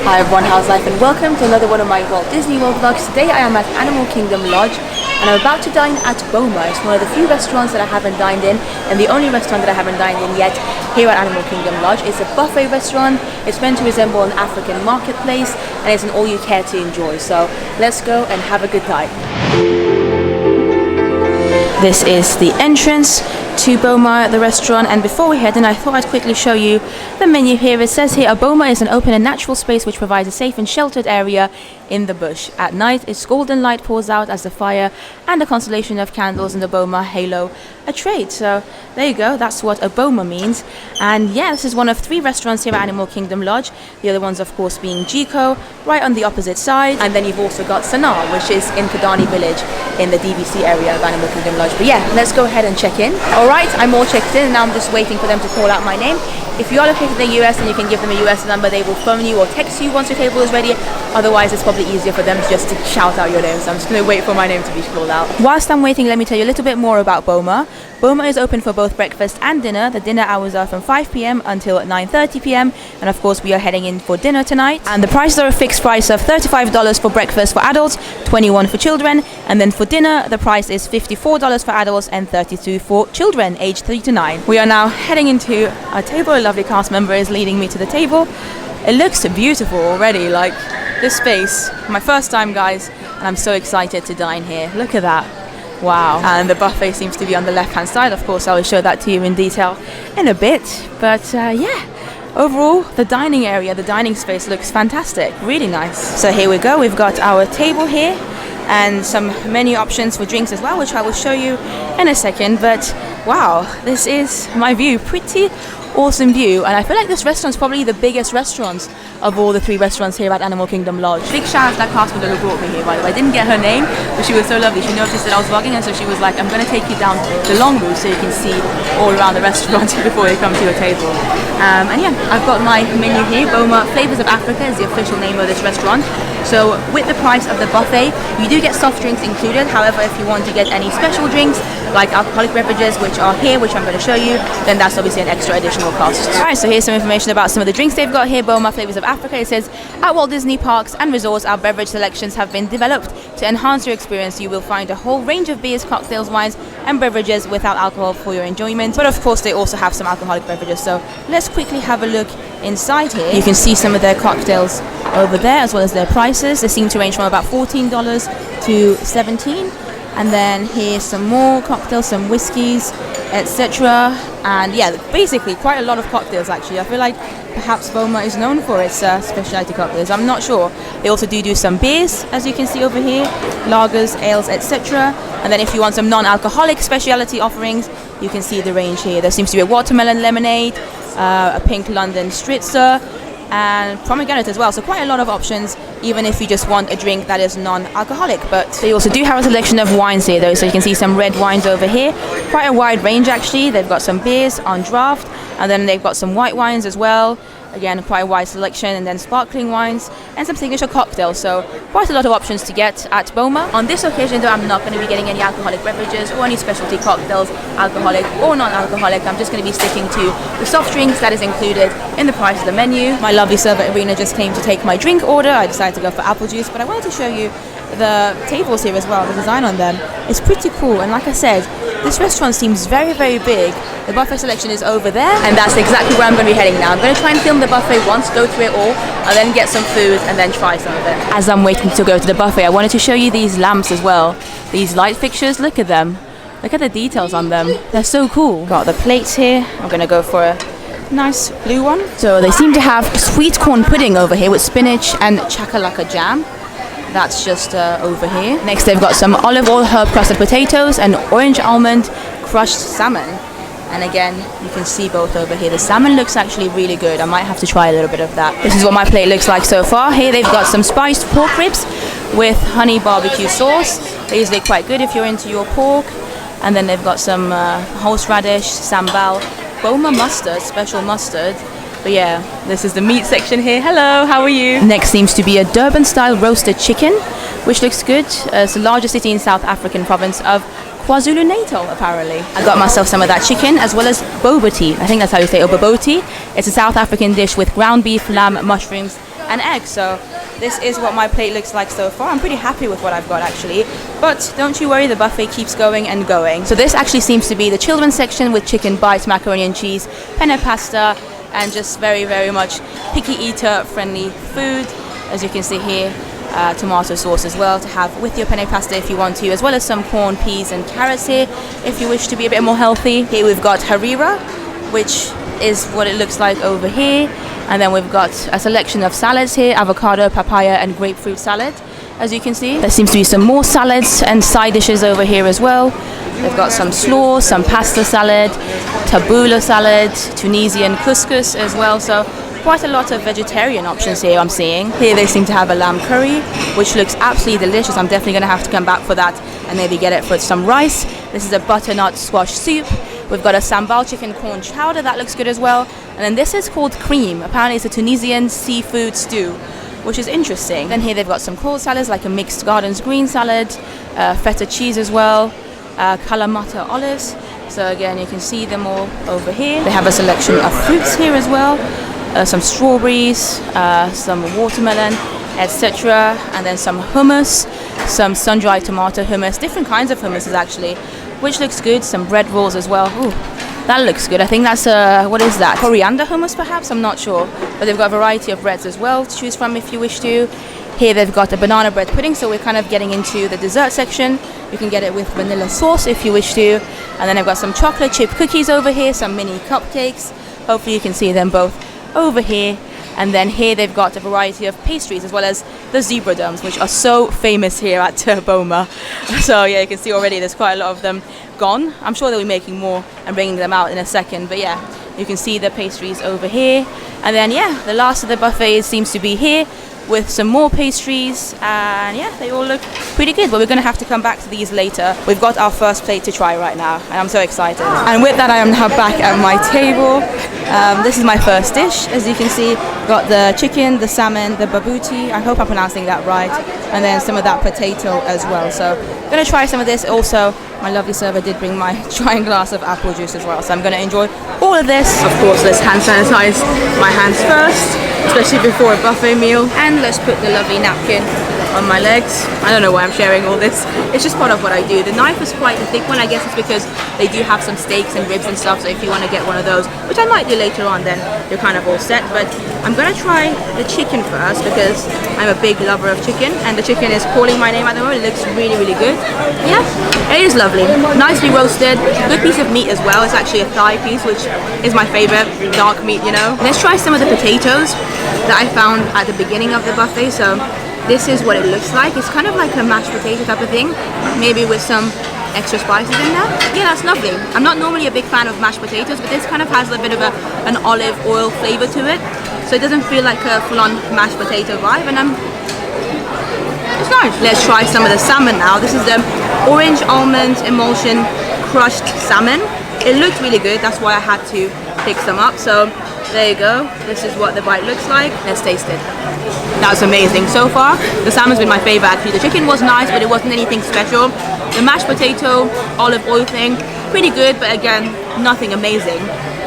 Hi everyone, how's life, and welcome to another one of my Walt Disney World vlogs. Today I am at Animal Kingdom Lodge and I'm about to dine at Boma. It's one of the few restaurants that I haven't dined in, and the only restaurant that I haven't dined in yet here at Animal Kingdom Lodge. It's a buffet restaurant. It's meant to resemble an African marketplace, and it's an all you care to enjoy. So let's go and have a good time. This is the entrance to Boma, the restaurant, and before we head in, I thought I'd quickly show you the menu here. It says here, Boma is an open and natural space which provides a safe and sheltered area in the bush. At night, its golden light pours out as the fire and a constellation of candles in the Boma halo a trade. So there you go, that's what a Boma means. And yeah, this is one of 3 restaurants here at Animal Kingdom Lodge. The other ones, of course, being Jiko, right on the opposite side. And then you've also got Sanaa, which is in Kidani Village in the DVC area of Animal Kingdom Lodge. But yeah, let's go ahead and check in. Alright, I'm all checked in and now I'm just waiting for them to call out my name. If you are located in the US and you can give them a US number, they will phone you or text you once your table is ready. Otherwise, it's probably easier for them just to shout out your name. So I'm just going to wait for my name to be called out. Whilst I'm waiting, let me tell you a little bit more about Boma. Boma is open for both breakfast and dinner. The dinner hours are from 5 p.m. until 9:30 p.m. And of course, we are heading in for dinner tonight. And the prices are a fixed price of $35 for breakfast for adults, $21 for children. And then for dinner, the price is $54 for adults and $32 for children aged 3 to 9. We are now heading into our table. A lovely cast member is leading me to the table. It looks beautiful already, like this space. My first time, guys, and I'm so excited to dine here. Look at that. Wow. And the buffet seems to be on the left hand side. Of course, I will show that to you in detail in a bit. But yeah, overall, the dining area, the dining space looks fantastic. Really nice. So here we go. We've got our table here and some menu options for drinks as well, which I will show you in a second. But wow, this is my view. Pretty awesome view, and I feel like this restaurant is probably the biggest restaurant of all the 3 restaurants here at Animal Kingdom Lodge. Big shout out to that cast member who brought me here, by the way. I didn't get her name, but she was so lovely. She noticed that I was vlogging, and so she was like, I'm going to take you down the long route so you can see all around the restaurant before you come to your table. And yeah, I've got my menu here. Boma Flavors of Africa is the official name of this restaurant. So with the price of the buffet, you do get soft drinks included. However, if you want to get any special drinks like alcoholic beverages, which are here, which I'm going to show you, then that's obviously an extra additional cost. Alright, so here's some information about some of the drinks they've got here. Boma Flavors of Africa. It says, at Walt Disney Parks and Resorts, our beverage selections have been developed to enhance your experience. You will find a whole range of beers, cocktails, wines and beverages without alcohol for your enjoyment. But of course, they also have some alcoholic beverages. So let's quickly have a look inside here. You can see some of their cocktails over there, as well as their prices. They seem to range from about $14 to $17. And then here's some more cocktails, some whiskeys, etc. And yeah, basically quite a lot of cocktails actually. I feel like perhaps Boma is known for its specialty cocktails. I'm not sure. They also do some beers, as you can see over here, lagers, ales, etc. And then if you want some non-alcoholic specialty offerings, you can see the range here. There seems to be a watermelon lemonade, a pink London Stritzer, and pomegranate as well. So quite a lot of options, even if you just want a drink that is non-alcoholic. But they also do have a selection of wines here though, so you can see some red wines over here. Quite a wide range actually. They've got some beers on draft, and then they've got some white wines as well. Again, quite a wide selection, and then sparkling wines and some signature cocktails. So quite a lot of options to get at Boma. On this occasion though, I'm not going to be getting any alcoholic beverages or any specialty cocktails, alcoholic or non-alcoholic. I'm just going to be sticking to the soft drinks that is included in the price of the menu. My lovely server Irina just came to take my drink order. I decided to go for apple juice, but I wanted to show you the tables here as well. The design on them is pretty cool, and like I said, this restaurant seems very, very big. The buffet selection is over there, and that's exactly where I'm going to be heading now. I'm going to try and film the buffet once, go through it all, and then get some food and then try some of it. As I'm waiting to go to the buffet, I wanted to show you these lamps as well. These light fixtures, look at them. Look at the details on them. They're so cool. Got the plates here. I'm going to go for a nice blue one. So they seem to have sweet corn pudding over here with spinach and chakalaka jam. That's just over here. Next, they've got some olive oil herb crusted potatoes and orange almond crushed salmon. And again, you can see both over here. The salmon looks actually really good. I might have to try a little bit of that. This is what my plate looks like so far. Here they've got some spiced pork ribs with honey barbecue sauce. They're usually quite good if you're into your pork. And then they've got some horseradish, sambal, Boma mustard, special mustard. But yeah, this is the meat section here. Hello, how are you? Next seems to be a Durban-style roasted chicken, which looks good. It's the largest city in South African province of KwaZulu-Natal, apparently. I got myself some of that chicken, as well as boba tea. I think that's how you say it, or boboti. It's a South African dish with ground beef, lamb, mushrooms, and eggs. So this is what my plate looks like so far. I'm pretty happy with what I've got actually, but don't you worry, the buffet keeps going and going. So this actually seems to be the children's section with chicken bites, macaroni and cheese, penne pasta, and just very, very much picky eater friendly food. As you can see here, tomato sauce as well to have with your penne pasta if you want to, as well as some corn, peas and carrots here if you wish to be a bit more healthy. Here we've got harira, which is what it looks like over here, and then we've got a selection of salads here, avocado, papaya and grapefruit salad. As you can see, there seems to be some more salads and side dishes over here as well. They've got some slaw, some pasta salad, tabbouleh salad, Tunisian couscous as well, so quite a lot of vegetarian options here I'm seeing. Here they seem to have a lamb curry, which looks absolutely delicious. I'm definitely going to have to come back for that and maybe get it for some rice. This is a butternut squash soup. We've got a sambal chicken corn chowder, that looks good as well. And then this is called cream. Apparently it's a Tunisian seafood stew, which is interesting. Then here they've got some cold salads, like a mixed gardens green salad, feta cheese as well, kalamata olives. So again, you can see them all over here. They have a selection of fruits here as well. Some strawberries, some watermelon, etc. And then some hummus, some sun-dried tomato hummus, different kinds of hummuses actually, which looks good. Some bread rolls as well. Ooh, that looks good. I think that's what is that? Coriander hummus perhaps? I'm not sure. But they've got a variety of breads as well to choose from if you wish to. Here they've got a banana bread pudding, so we're kind of getting into the dessert section. You can get it with vanilla sauce if you wish to. And then they've got some chocolate chip cookies over here, some mini cupcakes. Hopefully you can see them both over here. And then here they've got a variety of pastries as well as the zebra domes, which are so famous here at Boma. So yeah, you can see already there's quite a lot of them gone. I'm sure they'll be making more and bringing them out in a second, but yeah, you can see the pastries over here. And then yeah, the last of the buffet seems to be here with some more pastries, and yeah, they all look pretty good, but we're going to have to come back to these later. We've got our first plate to try right now and I'm so excited. And with that, I am now back at my table. This is my first dish. As you can see, got the chicken, the salmon, the babuti, I hope I'm pronouncing that right, and then some of that potato as well. So I'm going to try some of this. Also, my lovely server did bring my giant glass of apple juice as well, so I'm going to enjoy all of this. Of course, let's hand sanitize my hands first, especially before a buffet meal. And let's put the lovely napkin on my legs. I don't know why I'm sharing all this. It's just part of what I do. The knife is quite a thick one. I guess it's because they do have some steaks and ribs and stuff, so if you want to get one of those, which I might do later on, then you're kind of all set. But I'm going to try the chicken first because I'm a big lover of chicken, and the chicken is calling my name at the moment. It looks really, really good. Yeah, it is lovely. Nicely roasted. Good piece of meat as well. It's actually a thigh piece, which is my favorite dark meat, you know. Let's try some of the potatoes that I found at the beginning of the buffet. So this is what it looks like. It's kind of like a mashed potato type of thing, maybe with some extra spices in there. Yeah, that's lovely. I'm not normally a big fan of mashed potatoes, but this kind of has a bit of an olive oil flavor to it, so it doesn't feel like a full-on mashed potato vibe, and it's nice. Let's try some of the salmon now. This is the orange almond emulsion crushed salmon. It looked really good, that's why I had to pick some up. So there you go. This is what the bite looks like. Let's taste it. That was amazing. So far, the salmon's been my favorite actually. The chicken was nice, but it wasn't anything special. The mashed potato, olive oil thing, pretty good, but again, nothing amazing.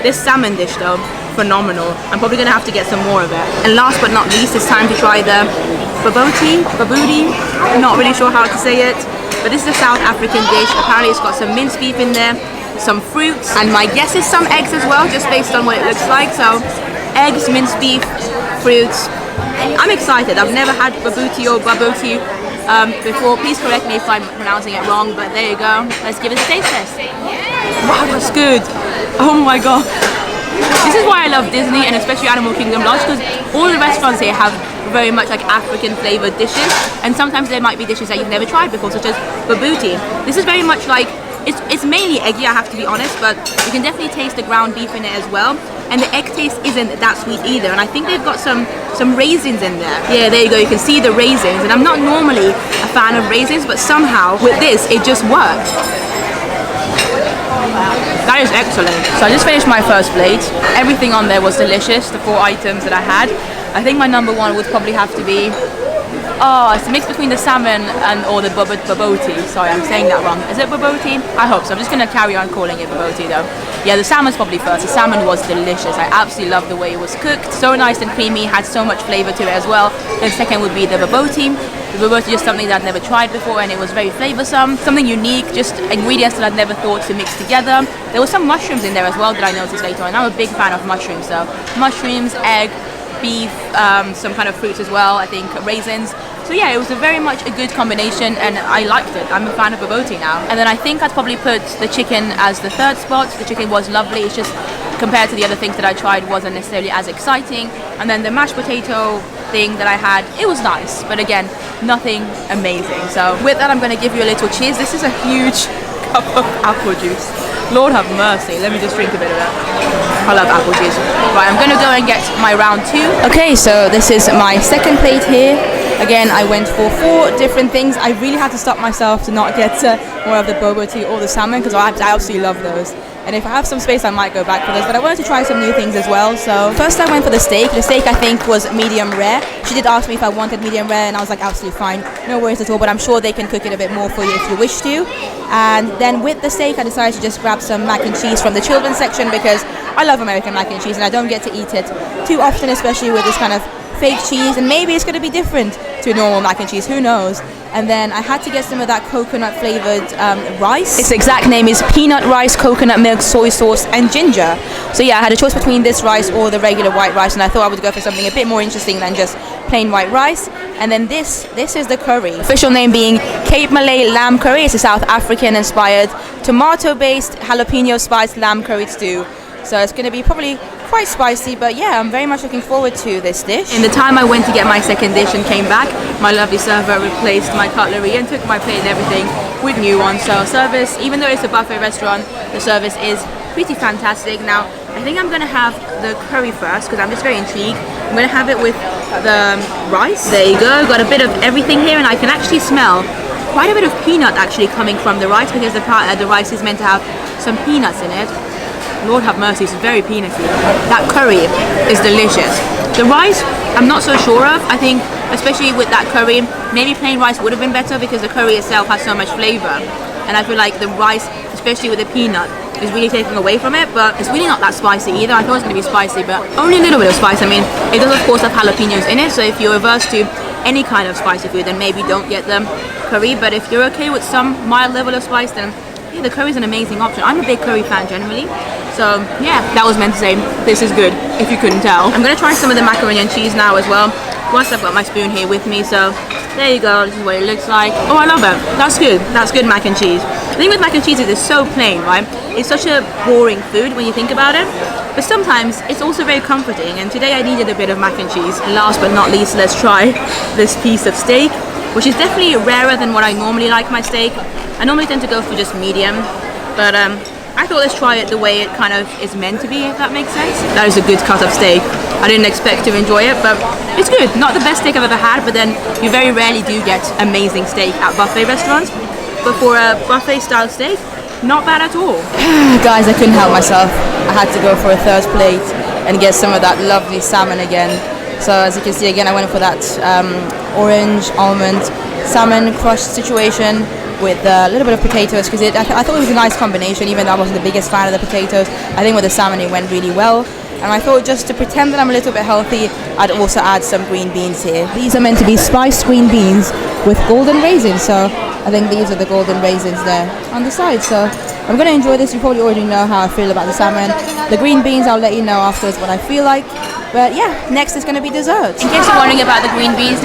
This salmon dish though, phenomenal. I'm probably gonna have to get some more of it. And last but not least, it's time to try the babuti. I'm not really sure how to say it, but this is a South African dish. Apparently it's got some minced beef in there, some fruits, and my guess is some eggs as well, just based on what it looks like. So eggs, minced beef, fruits. I'm excited. I've never had babuti or babuti before. Please correct me if I'm pronouncing it wrong, but there you go. Let's give it a taste test. Wow, that's good. Oh my god. This is why I love Disney, and especially Animal Kingdom Lodge, because all the restaurants here have very much like African flavored dishes, and sometimes there might be dishes that you've never tried before, such as babuti. This is very much like, it's mainly eggy, I have to be honest, but you can definitely taste the ground beef in it as well. And the egg taste isn't that sweet either, and I think they've got some raisins in there. Yeah, there you go, you can see the raisins, and I'm not normally a fan of raisins, but somehow with this it just worked. That is excellent. So I just finished my first plate. Everything on there was delicious, the 4 items that I had. I think my number one would probably have to be Oh, it's a mix between the salmon and or the baboti. Sorry, I'm saying that wrong. Is it baboti? I hope so. I'm just going to carry on calling it baboti though. Yeah, the salmon's probably first. The salmon was delicious. I absolutely loved the way it was cooked. So nice and creamy, had so much flavor to it as well. Then second would be the baboti. The baboti is just something that I'd never tried before, and it was very flavoursome. Something unique, just ingredients that I'd never thought to mix together. There were some mushrooms in there as well that I noticed later on. I'm a big fan of mushrooms, so mushrooms, egg, beef, some kind of fruits as well, I think raisins. So yeah, it was very much a good combination and I liked it. I'm a fan of baboti now. And then I think I'd probably put the chicken as the third spot. The chicken was lovely, it's just compared to the other things that I tried wasn't necessarily as exciting. And then the mashed potato thing that I had, it was nice, but again, nothing amazing. So with that, I'm going to give you a little cheers. This is a huge cup of apple juice. Lord have mercy, let me just drink a bit of it. I love apple juice. Right, I'm gonna go and get my round 2. Okay, so this is my second plate here. Again, I went for 4 different things. I really had to stop myself to not get more of the boba tea or the salmon because I absolutely love those. And if I have some space, I might go back for those. But I wanted to try some new things as well. So first I went for the steak. The steak I think was medium rare. She did ask me if I wanted medium rare and I was like, absolutely fine. No worries at all. But I'm sure they can cook it a bit more for you if you wish to. And then with the steak, I decided to just grab some mac and cheese from the children's section because I love American mac and cheese and I don't get to eat it too often, especially with this kind of fake cheese. And maybe it's going to be different to normal mac and cheese. Who knows? And then I had to get some of that coconut flavored rice. Its exact name is peanut rice, coconut milk, soy sauce and ginger. So yeah, I had a choice between this rice or the regular white rice, and I thought I would go for something a bit more interesting than just plain white rice. And then this is the curry. Official name being Cape Malay lamb curry. It's a South African inspired tomato based jalapeno spiced lamb curry stew. So it's going to be probably quite spicy, but yeah, I'm very much looking forward to this dish. In the time I went to get my second dish and came back, my lovely server replaced my cutlery and took my plate and everything with new ones. So service, even though it's a buffet restaurant, the service is pretty fantastic. Now, I think I'm going to have the curry first because I'm just very intrigued. I'm going to have it with the rice. There you go, got a bit of everything here and I can actually smell quite a bit of peanut actually coming from the rice because the rice is meant to have some peanuts in it. Lord have mercy, it's very peanutty. That curry is delicious. The rice, I'm not so sure of. I think, especially with that curry, maybe plain rice would have been better because the curry itself has so much flavor. And I feel like the rice, especially with the peanut, is really taking away from it. But it's really not that spicy either. I thought it was going to be spicy, but only a little bit of spice. I mean, it does of course have jalapenos in it, so if you're averse to any kind of spicy food, then maybe don't get the curry. But if you're okay with some mild level of spice, then yeah, the curry is an amazing option. I'm a big curry fan generally. So yeah, that was meant to say this is good, if you couldn't tell. I'm going to try some of the macaroni and cheese now as well, once I've got my spoon here with me. So there you go, this is what it looks like. Oh, I love it. That's good mac and cheese. The thing with mac and cheese is it's so plain, right? It's such a boring food when you think about it, but sometimes it's also very comforting, and today I needed a bit of mac and cheese. And last but not least, let's try this piece of steak, which is definitely rarer than what I normally like my steak. I normally tend to go for just medium, but I thought let's try it the way it kind of is meant to be, if that makes sense. That is a good cut of steak. I didn't expect to enjoy it, but it's good. Not the best steak I've ever had, but then you very rarely do get amazing steak at buffet restaurants. But for a buffet style steak, not bad at all. Guys, I couldn't help myself. I had to go for a third plate and get some of that lovely salmon again. So as you can see again, I went for that orange almond salmon crushed situation with a little bit of potatoes because I thought it was a nice combination, even though I wasn't the biggest fan of the potatoes. I think with the salmon it went really well. And I thought just to pretend that I'm a little bit healthy, I'd also add some green beans here. These are meant to be spiced green beans with golden raisins, so I think these are the golden raisins there on the side. So I'm going to enjoy this. You probably already know how I feel about the salmon. The green beans, I'll let you know afterwards what I feel like. But yeah, next is going to be dessert. In case you're wondering about the green beans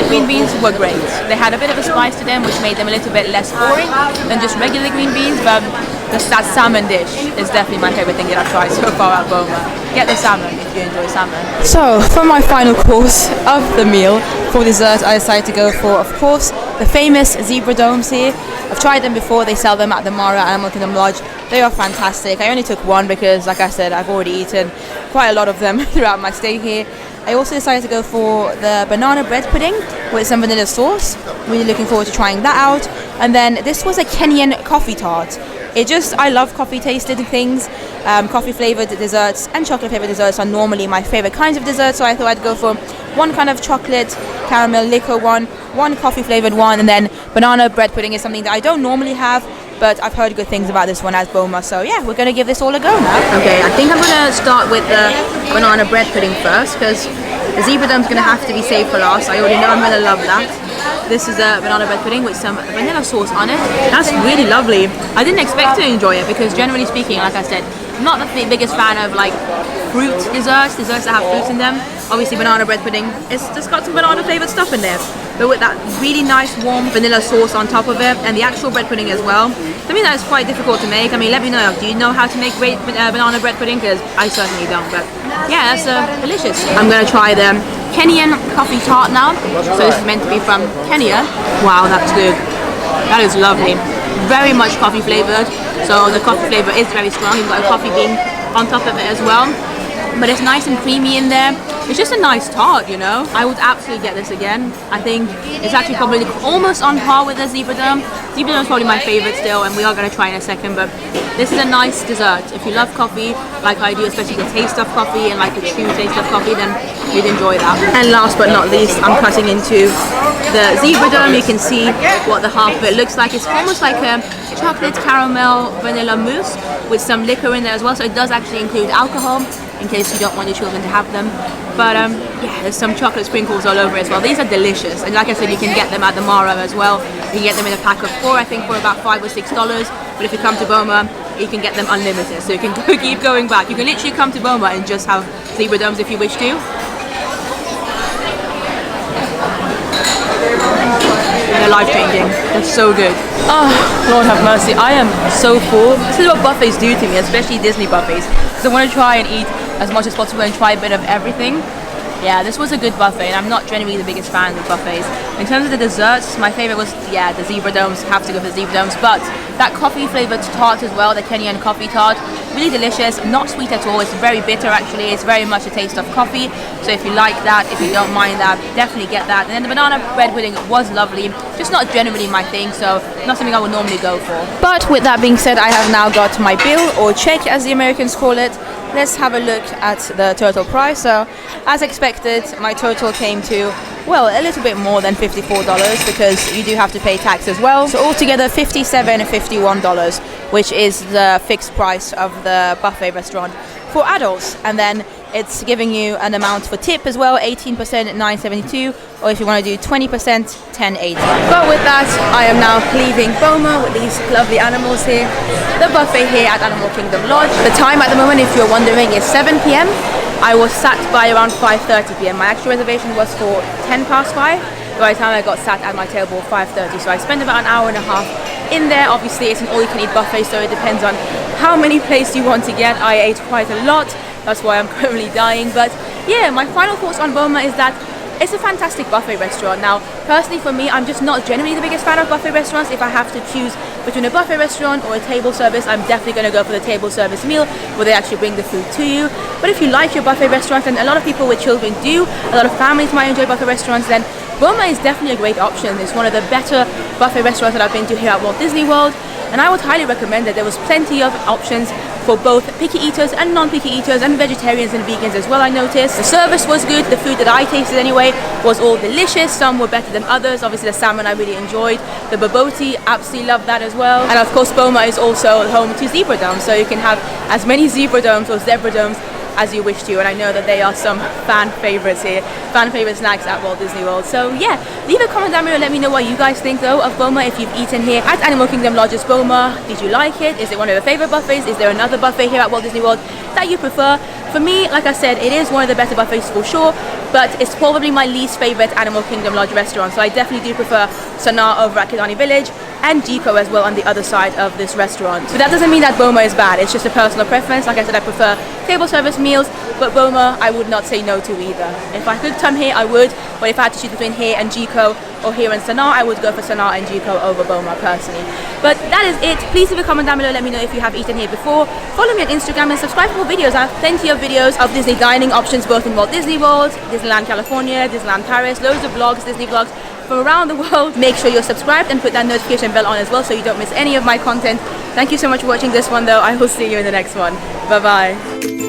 were great. They had a bit of a spice to them, which made them a little bit less boring than just regular green beans, but that salmon dish is definitely my favorite thing that I've tried so far at Boma. Get the salmon if you enjoy salmon. So, for my final course of the meal, for dessert, I decided to go for, of course, the famous zebra domes here. I've tried them before. They sell them at the Mara Animal Kingdom Lodge. They are fantastic. I only took one because, like I said, I've already eaten quite a lot of them throughout my stay here. I also decided to go for the banana bread pudding with some vanilla sauce. Really looking forward to trying that out. And then this was a Kenyan coffee tart. I love coffee tasted things. Coffee flavored desserts and chocolate flavored desserts are normally my favorite kinds of desserts, so I thought I'd go for one kind of chocolate caramel liquor one coffee flavored one, and then banana bread pudding is something that I don't normally have, but I've heard good things about this one as Boma. So yeah, we're gonna give this all a go now. Okay, I think I'm gonna start with the banana bread pudding first, because the zebra dome's gonna have to be saved for last. I already know I'm gonna love that. This is a banana bread pudding with some vanilla sauce on it. That's really lovely. I didn't expect to enjoy it because generally speaking, like I said, I'm not the biggest fan of like fruit desserts that have fruits in them. Obviously banana bread pudding, it's just got some banana flavoured stuff in there. But with that really nice warm vanilla sauce on top of it and the actual bread pudding as well, something that is quite difficult to make. I mean, let me know, do you know how to make great banana bread pudding? Because I certainly don't, but yeah, that's delicious. I'm going to try the Kenyan coffee tart now. So this is meant to be from Kenya. Wow, that's good. That is lovely. Very much coffee flavoured. So the coffee flavour is very strong. You've got a coffee bean on top of it as well. But it's nice and creamy in there. It's just a nice tart, you know. I would absolutely get this again. I think it's actually probably almost on par with the zebra dome. Zebra dome is probably my favourite still, and we are going to try in a second. But this is a nice dessert. If you love coffee, like I do, especially the taste of coffee and like the true taste of coffee, then you'd enjoy that. And last but not least, I'm cutting into the zebra dome. You can see what the half of it looks like. It's almost like a chocolate caramel vanilla mousse with some liquor in there as well. So it does actually include alcohol, in case you don't want your children to have them. But yeah, there's some chocolate sprinkles all over it as well. These are delicious, and like I said, you can get them at the Mara as well. You can get them in a pack of 4, I think, for about $5 or $6. But if you come to Boma, you can get them unlimited, so you can keep going back. You can literally come to Boma and just have zebra domes if you wish to. They're life-changing. They're so good. Oh, Lord have mercy. I am so full. This is what buffets do to me, especially Disney buffets. So I want to try and eat as much as possible and try a bit of everything. Yeah, this was a good buffet, and I'm not generally the biggest fan of buffets. In terms of the desserts, my favorite was, yeah, the zebra domes. Have to go for the zebra domes. But that coffee flavored tart as well, the Kenyan coffee tart, really delicious, not sweet at all. It's very bitter actually. It's very much a taste of coffee. So if you like that, if you don't mind that, definitely get that. And then the banana bread pudding was lovely, just not generally my thing, so not something I would normally go for. But with that being said, I have now got my bill, or check as the Americans call it. Let's have a look at the total price. So as expected, my total came to, well, a little bit more than $54 because you do have to pay tax as well. So altogether $57.51, which is the fixed price of the buffet restaurant for adults. And then it's giving you an amount for tip as well, 18% $9.72, or if you want to do 20%, $10.80. But with that, I am now leaving Boma with these lovely animals here. The buffet here at Animal Kingdom Lodge. The time at the moment, if you're wondering, is 7 p.m. I was sat by around 5:30 p.m. My actual reservation was for 5:10. By the time I got sat at my table, 5:30. So I spent about an hour and a half in there. Obviously, it's an all-you-can-eat buffet, so it depends on how many plates you want to get. I ate quite a lot. That's why I'm currently dying. But yeah, my final thoughts on Boma is that it's a fantastic buffet restaurant. Now, personally for me, I'm just not generally the biggest fan of buffet restaurants. If I have to choose between a buffet restaurant or a table service, I'm definitely going to go for the table service meal where they actually bring the food to you. But if you like your buffet restaurants, and a lot of people with children do, a lot of families might enjoy buffet restaurants, then Boma is definitely a great option. It's one of the better buffet restaurants that I've been to here at Walt Disney World, and I would highly recommend it. There was plenty of options for both picky eaters and non-picky eaters, and vegetarians and vegans as well, I noticed. The service was good. The food that I tasted anyway was all delicious. Some were better than others. Obviously the salmon I really enjoyed. The baboti, absolutely loved that as well. And of course Boma is also home to zebra domes, so you can have as many zebra domes or zebra domes as you wish to, and I know that they are some fan favorites here, fan favorite snacks at Walt Disney World. So yeah, leave a comment down below, let me know what you guys think though of Boma. If you've eaten here at Animal Kingdom Lodge's Boma, did you like it? Is it one of your favorite buffets? Is there another buffet here at Walt Disney World that you prefer? For me, like I said, it is one of the better buffets for sure, but it's probably my least favorite Animal Kingdom Lodge restaurant, so I definitely do prefer Sanaa over at Kidani Village, and Jiko as well on the other side of this restaurant. But that doesn't mean that Boma is bad, it's just a personal preference. Like I said, I prefer table service meals, but Boma I would not say no to either. If I could come here, I would, but if I had to choose between here and Jiko or here and Sanaa, I would go for Sanaa and Jiko over Boma personally. But that is it. Please leave a comment down below, let me know if you have eaten here before. Follow me on Instagram and subscribe for more videos. I have plenty of videos of Disney dining options both in Walt Disney World, Disneyland California, Disneyland Paris, loads of vlogs, Disney vlogs from around the world. Make sure you're subscribed and put that notification bell on as well so you don't miss any of my content. Thank you so much for watching this one though. I will see you in the next one. Bye bye.